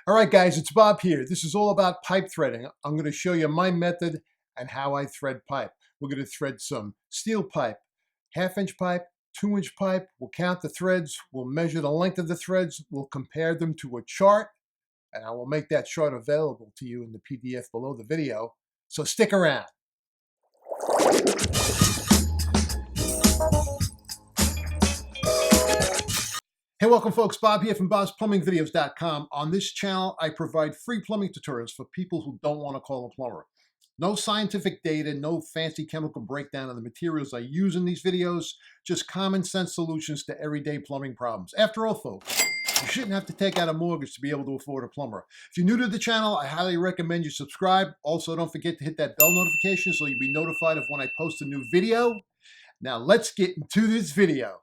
All right, guys, it's Bob here. This is all about pipe threading. I'm going to show you my method and how I thread pipe. We're going to thread some steel pipe, half-inch pipe, 2-inch pipe. We'll count the threads. We'll measure the length of the threads. We'll compare them to a chart, and I will make that chart available to you in the PDF below the video. So stick around. Hey, welcome folks. Bob here from Bob'sPlumbingVideos.com. On this channel, I provide free plumbing tutorials for people who don't want to call a plumber. No scientific data, no fancy chemical breakdown of the materials I use in these videos, just common sense solutions to everyday plumbing problems. After all, folks, you shouldn't have to take out a mortgage to be able to afford a plumber. If you're new to the channel, I highly recommend you subscribe. Also, don't forget to hit that bell notification so you'll be notified of when I post a new video. Now, let's get into this video.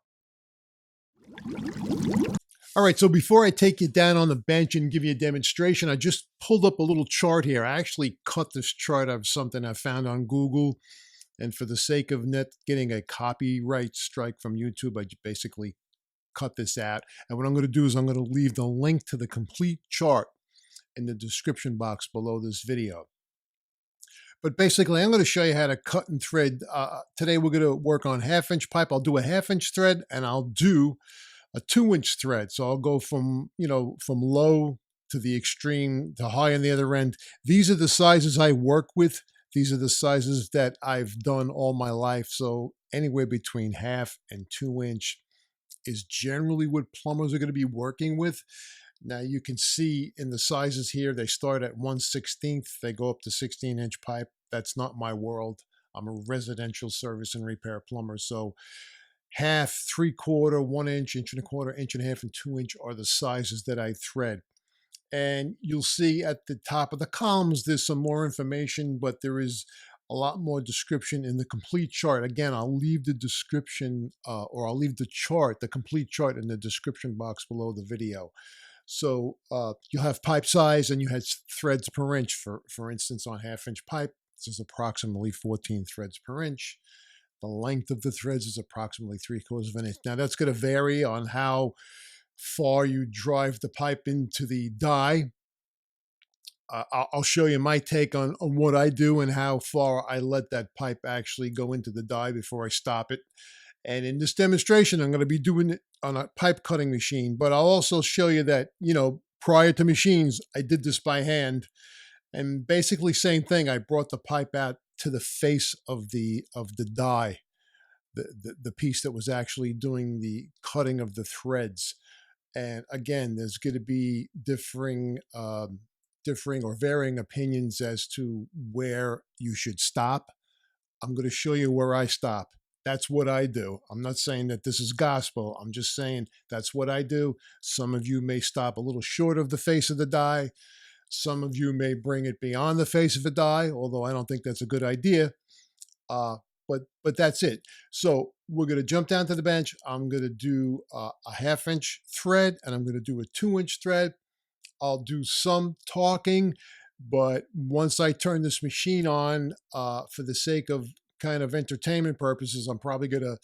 All right, so before I take you down on the bench and give you a demonstration, I just pulled up a little chart here. I actually cut this chart out of something I found on Google. And for the sake of not getting a copyright strike from YouTube, I basically cut this out. And what I'm going to do is I'm going to leave the link to the complete chart in the description box below this video. But basically, I'm going to show you how to cut and thread. Today, we're going to work on half-inch pipe. I'll do a half-inch thread, and I'll do a 2-inch thread. So I'll go from low to the extreme to high on the other end. These are the sizes I work with. These are the sizes that I've done all my life. So anywhere between half and 2-inch is generally what plumbers are going to be working with. Now you can see in the sizes here, they start at 1/16. They go up to 16-inch pipe. That's not my world. I'm a residential service and repair plumber. So half, 3/4, 1 inch, 1.25 inch, 1.5 and 2-inch are the sizes that I thread. And you'll see at the top of the columns, there's some more information, but there is a lot more description in the complete chart. Again, I'll leave the description or I'll leave the chart, the complete chart in the description box below the video. So you'll have pipe size and you have threads per inch. For instance, on half-inch pipe, this is approximately 14 threads per inch. The length of the threads is approximately 3/4 of an inch. Now that's going to vary on how far you drive the pipe into the die. I'll show you my take on what I do and how far I let that pipe actually go into the die before I stop it. And in this demonstration, I'm going to be doing it on a pipe cutting machine, but I'll also show you that, prior to machines, I did this by hand. And basically same thing, I brought the pipe out to the face of the die, the piece that was actually doing the cutting of the threads. And again, there's going to be differing or varying opinions as to where you should stop. I'm going to show you where I stop. That's what I do. I'm not saying that this is gospel. I'm just saying that's what I do. Some of you may stop a little short of the face of the die. Some of you may bring it beyond the face of a die, although I don't think that's a good idea. But that's it. So we're going to jump down to the bench. I'm going to do a half-inch thread, and I'm going to do a 2-inch thread. I'll do some talking, but once I turn this machine on, for the sake of kind of entertainment purposes, I'm probably going to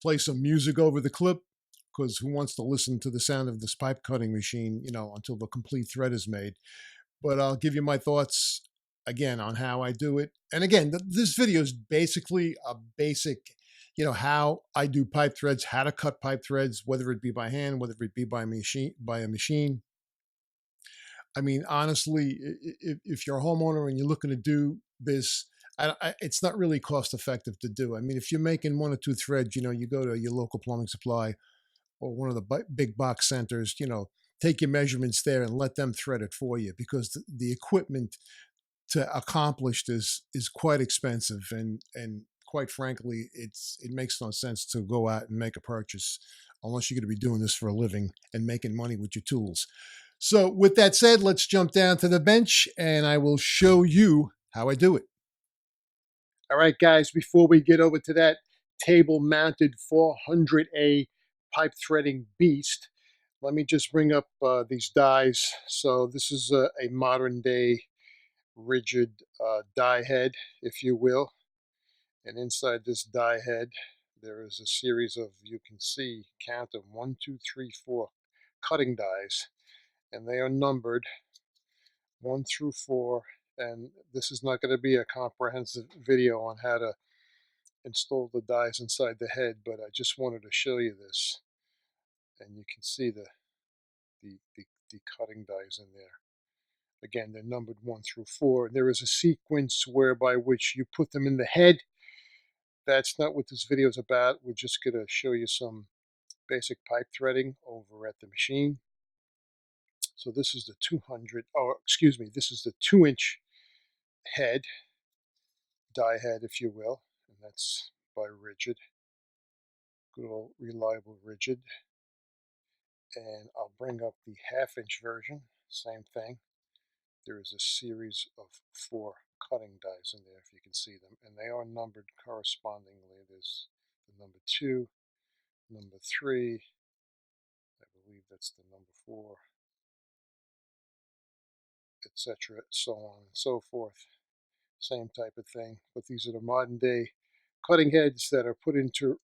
play some music over the clip, because who wants to listen to the sound of this pipe cutting machine, until the complete thread is made. But I'll give you my thoughts again on how I do it. And again, this video is basically a basic, how I do pipe threads, how to cut pipe threads, whether it be by hand, whether it be by a machine. I mean, honestly, if you're a homeowner and you're looking to do this, it's not really cost effective to do. I mean, if you're making 1 or 2 threads, you go to your local plumbing supply or one of the big box centers, take your measurements there and let them thread it for you, because the equipment to accomplish this is quite expensive, and quite frankly, it makes no sense to go out and make a purchase unless you're going to be doing this for a living and making money with your tools. So with that said, let's jump down to the bench and I will show you how I do it. All right, guys, before we get over to that table-mounted 400A pipe threading beast, let me just bring up these dies. So this is a modern-day rigid die head, if you will. And inside this die head, there is a series of, you can see, count of 1, 2, 3, 4 cutting dies. And they are numbered 1 through 4, and this is not going to be a comprehensive video on how to install the dies inside the head, but I just wanted to show you this, and you can see the cutting dies in there. Again, they're numbered 1 through 4. There is a sequence whereby which you put them in the head. That's not what this video is about. We're just going to show you some basic pipe threading over at the machine. So this is the 200, oh, excuse me, this is the 2-inch head, die head, if you will, and that's by Rigid, good old reliable Rigid. And I'll bring up the 1/2-inch version, same thing. There is a series of 4 cutting dies in there, if you can see them, and they are numbered correspondingly. There's the number 2, number 3, I believe that's the number 4, etc., so on and so forth. Same type of thing, but these are the modern day cutting heads that are put into,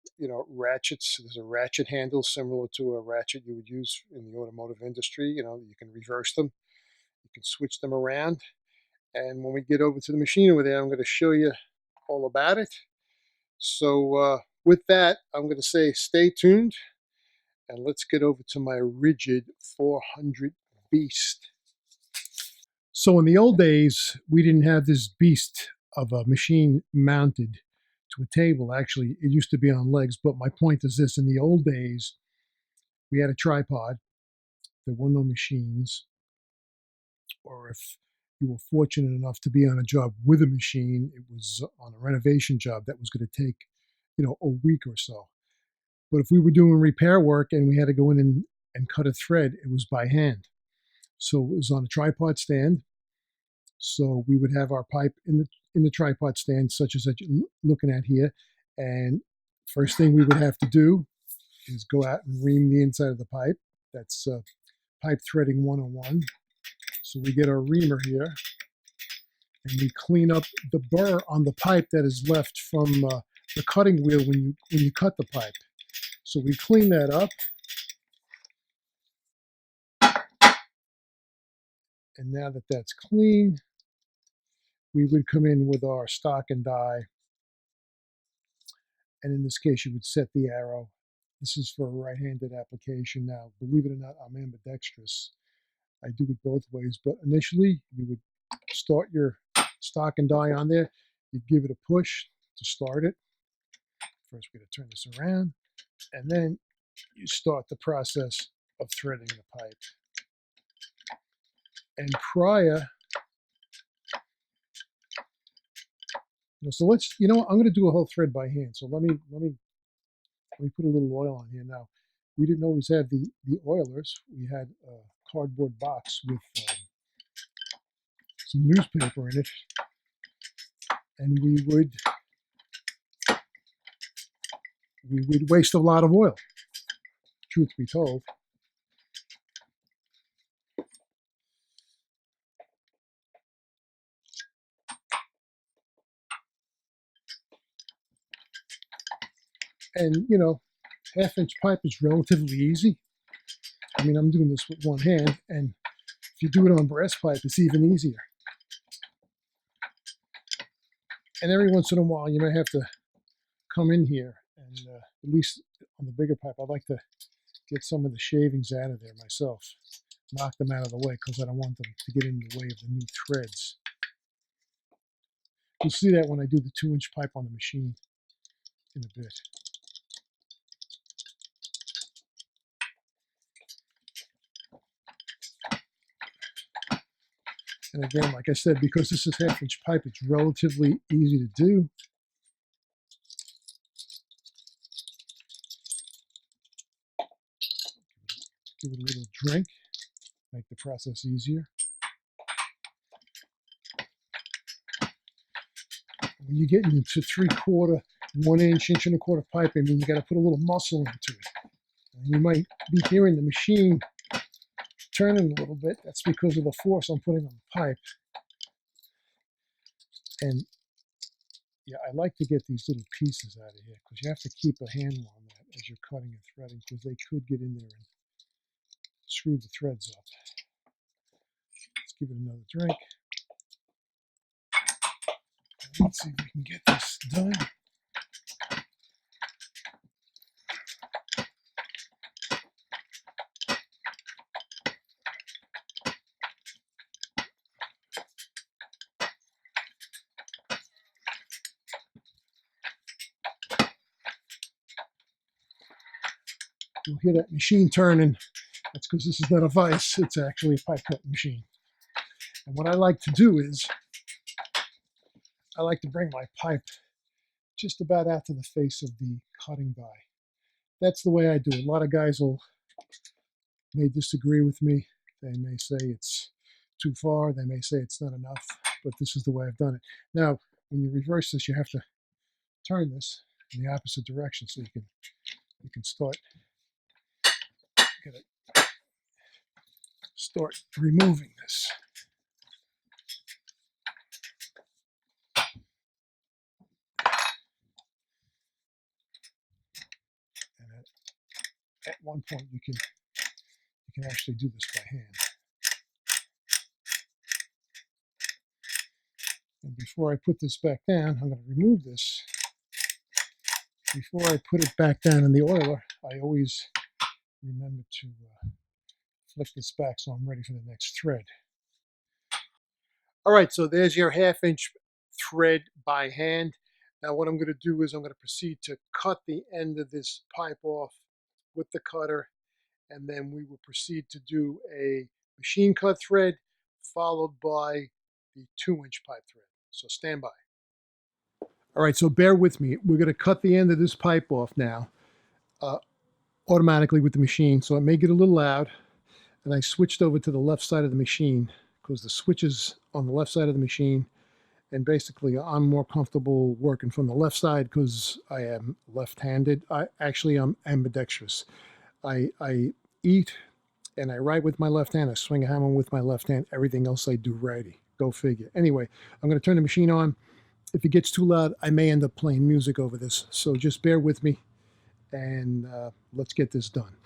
ratchets. There's a ratchet handle similar to a ratchet you would use in the automotive industry. You can reverse them, you can switch them around, and when we get over to the machine over there, I'm going to show you all about it. So with that, I'm going to say stay tuned, and let's get over to my Rigid 400 Beast. So in the old days, we didn't have this beast of a machine mounted to a table. Actually, it used to be on legs, but my point is this: in the old days, we had a tripod. There were no machines, or if you were fortunate enough to be on a job with a machine, it was on a renovation job that was going to take, a week or so. But if we were doing repair work and we had to go in and cut a thread, it was by hand. So it was on a tripod stand. So we would have our pipe in the tripod stand, such as that you're looking at here. And first thing we would have to do is go out and ream the inside of the pipe. That's pipe threading 101. So we get our reamer here, and we clean up the burr on the pipe that is left from the cutting wheel when you cut the pipe. So we clean that up. And now that that's clean, we would come in with our stock and die. And in this case, you would set the arrow. This is for a right-handed application. Now, believe it or not, I'm ambidextrous. I do it both ways, but initially, you would start your stock and die on there. You'd give it a push to start it. First, we're going to turn this around, and then you start the process of threading the pipe. And prior, so let's, I'm going to do a whole thread by hand. So let me put a little oil on here. Now, we didn't always have the oilers. We had a cardboard box with some newspaper in it, and we would waste a lot of oil, truth be told. And 1/2-inch pipe is relatively easy. I mean, I'm doing this with one hand, and if you do it on brass pipe, it's even easier. And every once in a while, you may have to come in here, and at least on the bigger pipe, I like to get some of the shavings out of there myself, knock them out of the way, because I don't want them to get in the way of the new threads. You'll see that when I do the 2-inch pipe on the machine in a bit. And again, like I said, because this is 1/2-inch pipe, it's relatively easy to do. Give it a little drink, make the process easier. When you get into 3/4, 1-inch, 1.25-inch pipe, I mean, you got to put a little muscle into it. And you might be hearing the machine turning a little bit. That's because of the force I'm putting on the pipe. And yeah, I like to get these little pieces out of here, because you have to keep a handle on that as you're cutting and threading, because they could get in there and screw the threads up. Let's give it another drink. Let's see if we can get this done. You'll hear that machine turning. That's because this is not a vise, it's actually a pipe cutting machine. And what I like to do is, I like to bring my pipe just about out to the face of the cutting die. That's the way I do it. A lot of guys may disagree with me. They may say it's too far. They may say it's not enough, but this is the way I've done it. Now, when you reverse this, you have to turn this in the opposite direction so you can start removing this. And at one point you can actually do this by hand. And before I put this back down, I'm going to remove this. Before I put it back down in the oiler, I always remember to flick this back so I'm ready for the next thread. All right, so there's your 1/2 inch thread by hand. Now what I'm going to do is I'm going to proceed to cut the end of this pipe off with the cutter, and then we will proceed to do a machine cut thread followed by the 2-inch pipe thread. So stand by. All right, so bear with me. We're going to cut the end of this pipe off now automatically with the machine, so it may get a little loud. And I switched over to the left side of the machine because the switch is on the left side of the machine. And basically, I'm more comfortable working from the left side because I am left-handed. I'm ambidextrous. I eat and I write with my left hand. I swing a hammer with my left hand. Everything else I do righty. Go figure. Anyway, I'm going to turn the machine on. If it gets too loud, I may end up playing music over this. So just bear with me, and let's get this done.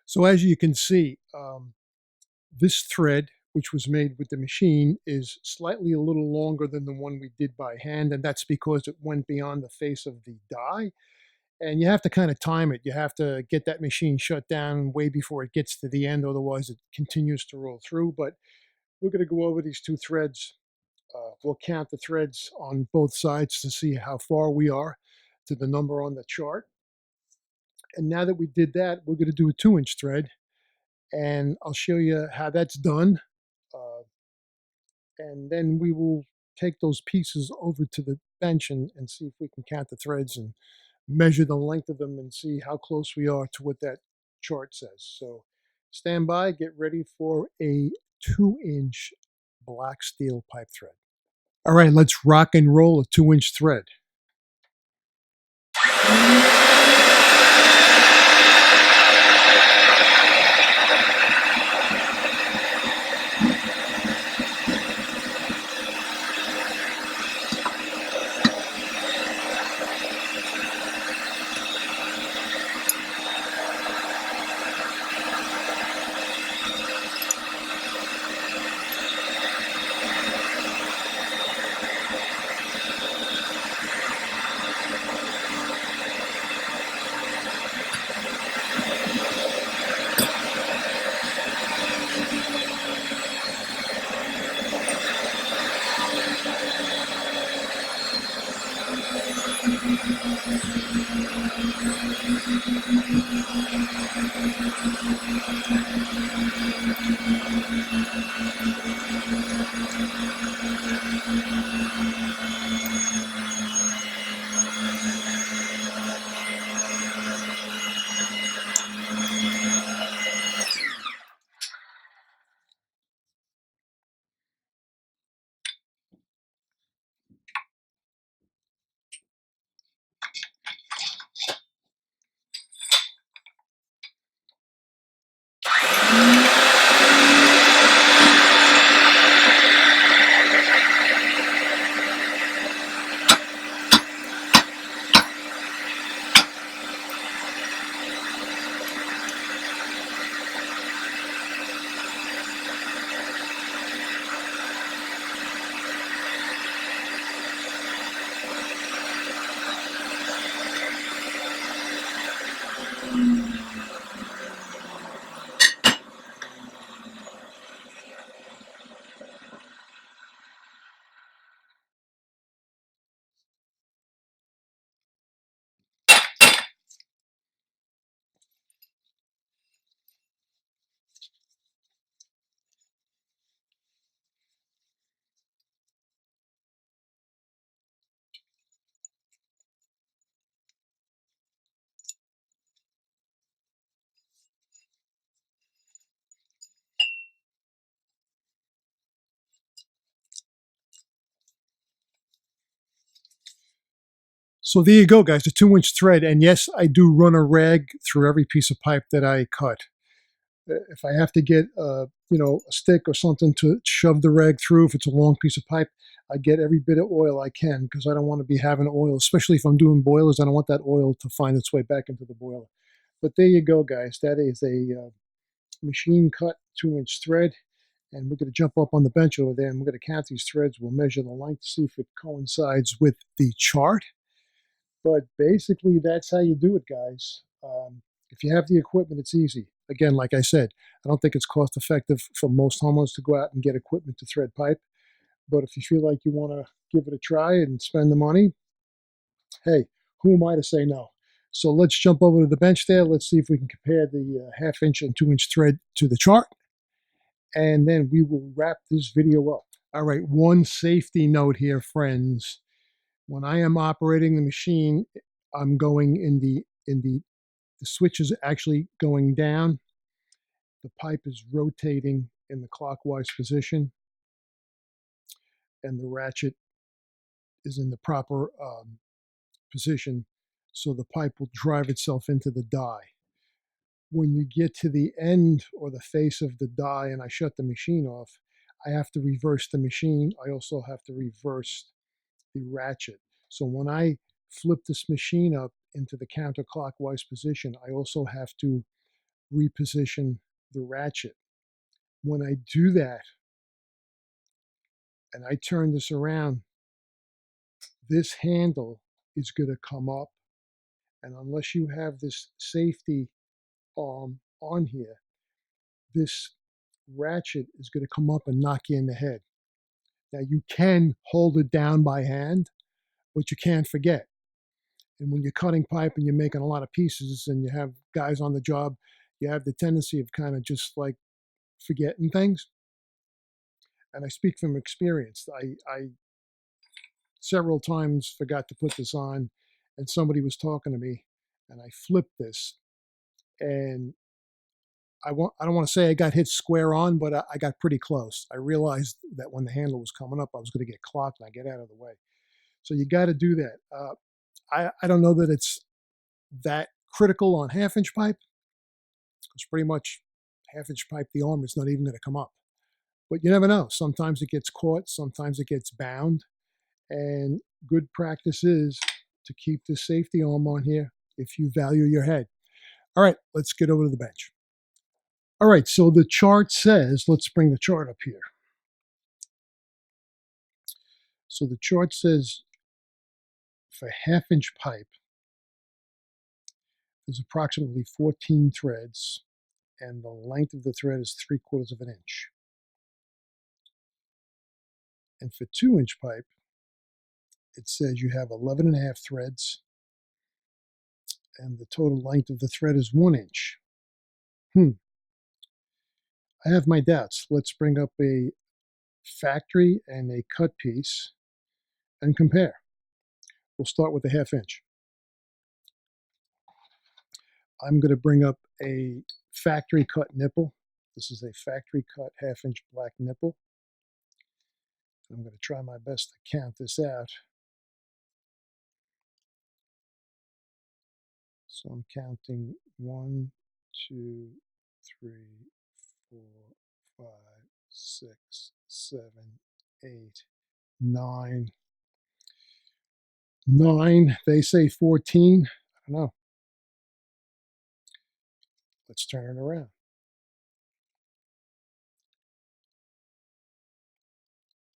So as you can see, this thread, which was made with the machine, is slightly a little longer than the one we did by hand, and that's because it went beyond the face of the die. And you have to kind of time it. You have to get that machine shut down way before it gets to the end, otherwise it continues to roll through. But we're going to go over these 2 threads. We'll count the threads on both sides to see how far we are to the number on the chart. And now that we did that, we're going to do a 2-inch thread, and I'll show you how that's done. And then we will take those pieces over to the bench and see if we can count the threads and measure the length of them and see how close we are to what that chart says. So stand by, get ready for a 2-inch black steel pipe thread. All right, let's rock and roll a 2-inch thread. So there you go, guys, the 2-inch thread. And yes, I do run a rag through every piece of pipe that I cut. If I have to get a stick or something to shove the rag through, if it's a long piece of pipe, I get every bit of oil I can, because I don't want to be having oil, especially if I'm doing boilers. I don't want that oil to find its way back into the boiler. But there you go, guys. That is a machine cut 2-inch thread. And we're going to jump up on the bench over there, and we're going to count these threads. We'll measure the length, see if it coincides with the chart. But basically, that's how you do it, guys. If you have the equipment, it's easy. Again, like I said, I don't think it's cost effective for most homeowners to go out and get equipment to thread pipe. But if you feel like you want to give it a try and spend the money, hey, who am I to say no? So let's jump over to the bench there. Let's see if we can compare the 1/2 inch and 2-inch thread to the chart. And then we will wrap this video up. All right, one safety note here, friends. When I am operating the machine, I'm going the switch is actually going down. The pipe is rotating in the clockwise position, and the ratchet is in the proper position, so the pipe will drive itself into the die. When you get to the end or the face of the die and I shut the machine off, I have to reverse the machine. I also have to reverse the ratchet. So when I flip this machine up into the counterclockwise position, I also have to reposition the ratchet. When I do that and I turn this around, this handle is going to come up. And unless you have this safety arm on here, this ratchet is going to come up and knock you in the head. Now, you can hold it down by hand, but you can't forget. And when you're cutting pipe and you're making a lot of pieces and you have guys on the job, you have the tendency of kind of just like forgetting things. And I speak from experience. I several times forgot to put this on, and somebody was talking to me, and I flipped this, and I don't want to say I got hit square on, but I got pretty close. I realized that when the handle was coming up, I was going to get clocked, and I get out of the way. So you got to do that. I don't know that it's that critical on half-inch pipe, because pretty much half-inch pipe, the arm is not even going to come up. But you never know. Sometimes it gets caught, sometimes it gets bound, and good practice is to keep the safety arm on here if you value your head. All right, let's get over to the bench. All right, so the chart says, let's bring the chart up here. So the chart says for half-inch pipe, there's approximately 14 threads, and the length of the thread is 3/4 of an inch. And for 2-inch pipe, it says you have 11.5 threads, and the total length of the thread is 1 inch. I have my doubts. Let's bring up a factory and a cut piece and compare. We'll start with the half-inch. I'm going to bring up a factory cut nipple. This is a factory cut half-inch black nipple. I'm going to try my best to count this out. So I'm counting 1, 2, 3, 4, 5, 6, 7, 8, 9. 9. They say 14. I don't know. Let's turn it around.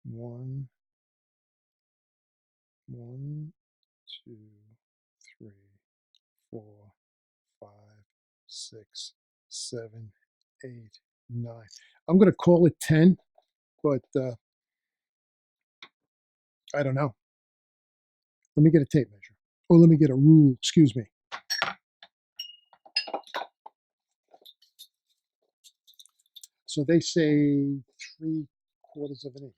1, 1, 2, 3, 4, 5, 6, 7, 8, 9. I'm going to call it 10, but I don't know. Let me get a tape measure. Or let me get a rule, excuse me. So they say 3/4 of an inch.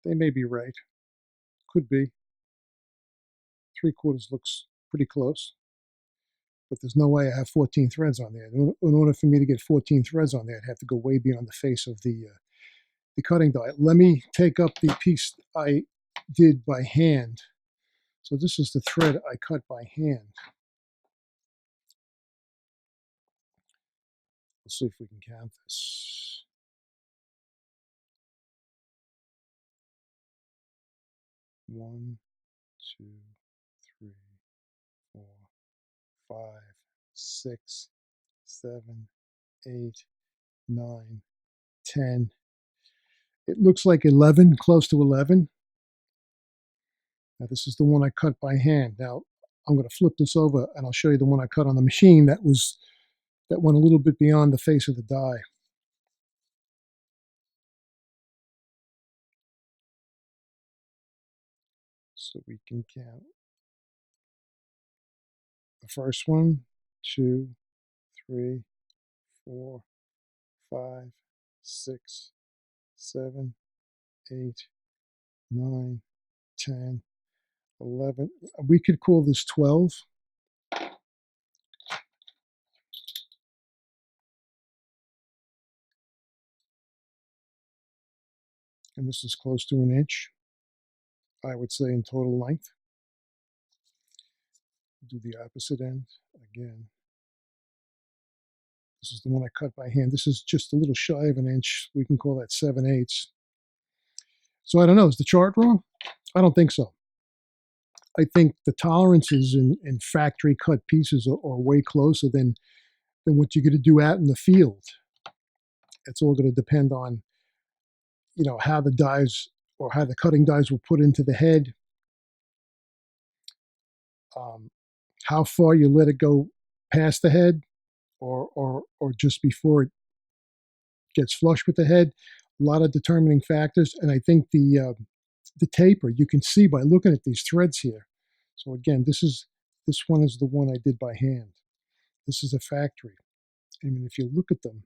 They may be right. Could be. 3/4 looks pretty close. But there's no way I have 14 threads on there. In order for me to get 14 threads on there, I'd have to go way beyond the face of the cutting die. Let me take up the piece I did by hand. So this is the thread I cut by hand. Let's see if we can count this. 1, 2, 3, 4, 5, 6, 7, 8, 9, 10. It looks like 11, close to 11. Now this is the one I cut by hand. Now I'm going to flip this over and I'll show you the one I cut on the machine that went a little bit beyond the face of the die. So we can count the first one, 2, 3, 4, 5, 6, 7, 8, 9, 10, 11. We could call this 12. And this is close to an inch, I would say, in total length. Do the opposite end again. This is the one I cut by hand. This is just a little shy of an inch. We can call that 7/8. So I don't know. Is the chart wrong? I don't think so. I think the tolerances in factory cut pieces are way closer than what you're going to do out in the field. It's all going to depend on, how the dies or how the cutting dies were put into the head, how far you let it go past the head, or just before it gets flush with the head. A lot of determining factors, and I think the taper you can see by looking at these threads here. So again, this one is the one I did by hand. This is a factory. I mean, if you look at them,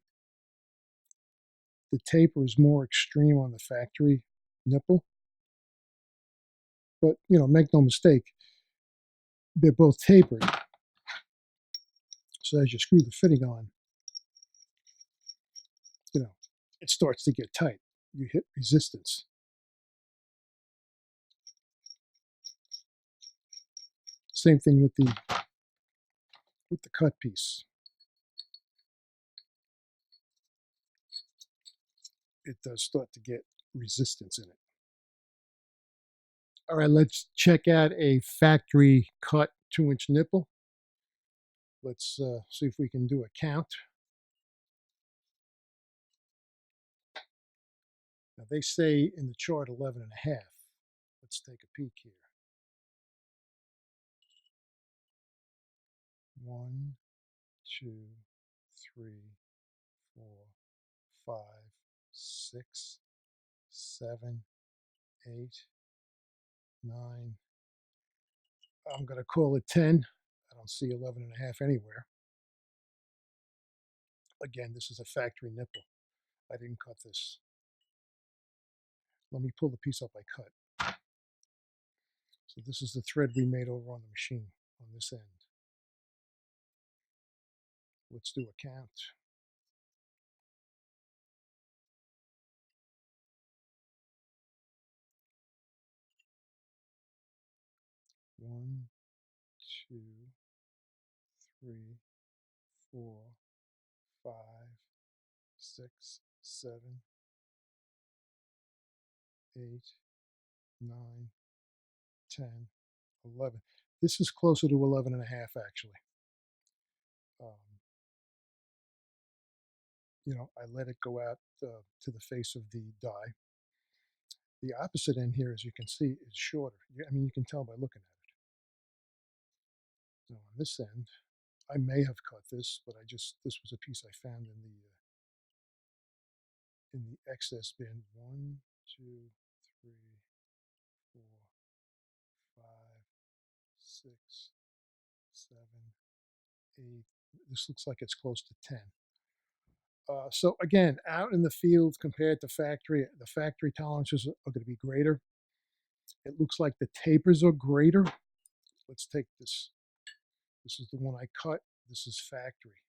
the taper is more extreme on the factory nipple. But, you know, make no mistake, they're both tapered. So as you screw the fitting on, you know, it starts to get tight. You hit resistance. Same thing with the cut piece. It does start to get resistance in it. All right, let's check out a factory cut 2-inch nipple. Let's see if we can do a count. Now they say in the chart 11 and a half. Let's take a peek here. 1, 2, 3, 4, 5, 6, 7, 8, 9. I'm going to call it 10. I don't see 11 and a half anywhere. Again, this is a factory nipple. I didn't cut this. Let me pull the piece up I cut. So this is the thread we made over on the machine on this end. Let's do a count. 1, 2, 3, 4, 5, 6, 7, 8, 9, 10, 11. This is closer to 11 and a half actually. You know, I let it go out to the face of the die. The opposite end here, as you can see, is shorter. I mean, you can tell by looking at it. Now on this end, I may have cut this, but this was a piece I found in the excess bin. 1, 2, 3, 4, 5, 6, 7, 8. This looks like it's close to 10. So again, out in the field compared to factory, the factory tolerances are going to be greater. It looks like the tapers are greater. Let's take this. This is the one I cut. This is factory.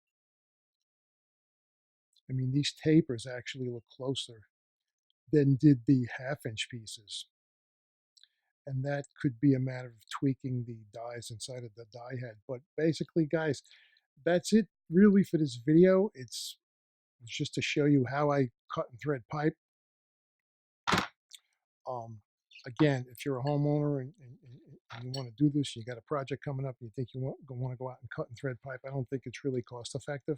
I mean, these tapers actually look closer than did the 1/2-inch pieces. And that could be a matter of tweaking the dies inside of the die head. But basically, guys, that's it really for this video. It's just to show you how I cut and thread pipe. Again, if you're a homeowner and you want to do this, you got a project coming up, and you think you want to go out and cut and thread pipe, I don't think it's really cost effective.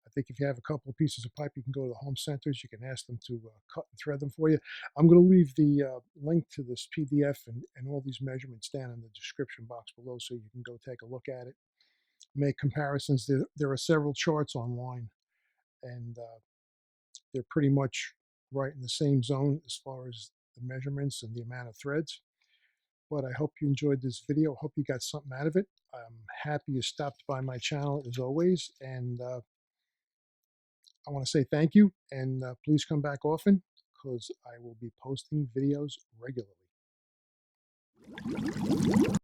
I think if you have a couple of pieces of pipe, you can go to the home centers. You can ask them to cut and thread them for you. I'm going to leave the link to this PDF and all these measurements down in the description box below so you can go take a look at it, make comparisons. There are several charts online, and they're pretty much right in the same zone as far as the measurements and the amount of threads. But I hope you enjoyed this video. Hope you got something out of it. I'm happy you stopped by my channel as always, and I want to say thank you, and please come back often because I will be posting videos regularly.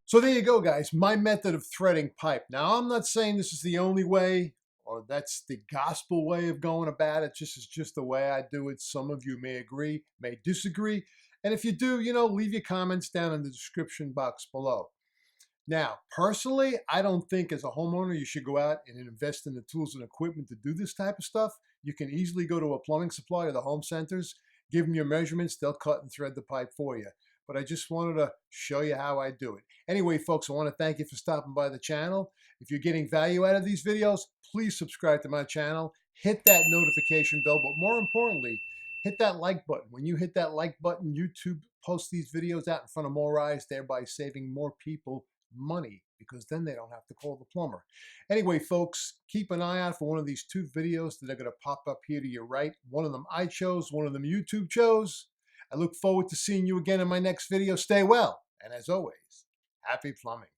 So there you go, guys. My method of threading pipe. Now, I'm not saying this is the only way or that's the gospel way of going about it. This is just the way I do it. Some of you may agree, may disagree. And if you do, you know, leave your comments down in the description box below. Now, personally, I don't think as a homeowner you should go out and invest in the tools and equipment to do this type of stuff. You can easily go to a plumbing supply or the home centers, give them your measurements, they'll cut and thread the pipe for you. But I just wanted to show you how I do it. Anyway, folks, I want to thank you for stopping by the channel. If you're getting value out of these videos, please subscribe to my channel. Hit that notification bell, but more importantly, hit that like button. When you hit that like button, YouTube posts these videos out in front of more eyes, thereby saving more people money because then they don't have to call the plumber. Anyway, folks, keep an eye out for one of these 2 videos that are going to pop up here to your right. One of them I chose, one of them YouTube chose. I look forward to seeing you again in my next video. Stay well, and as always, happy plumbing.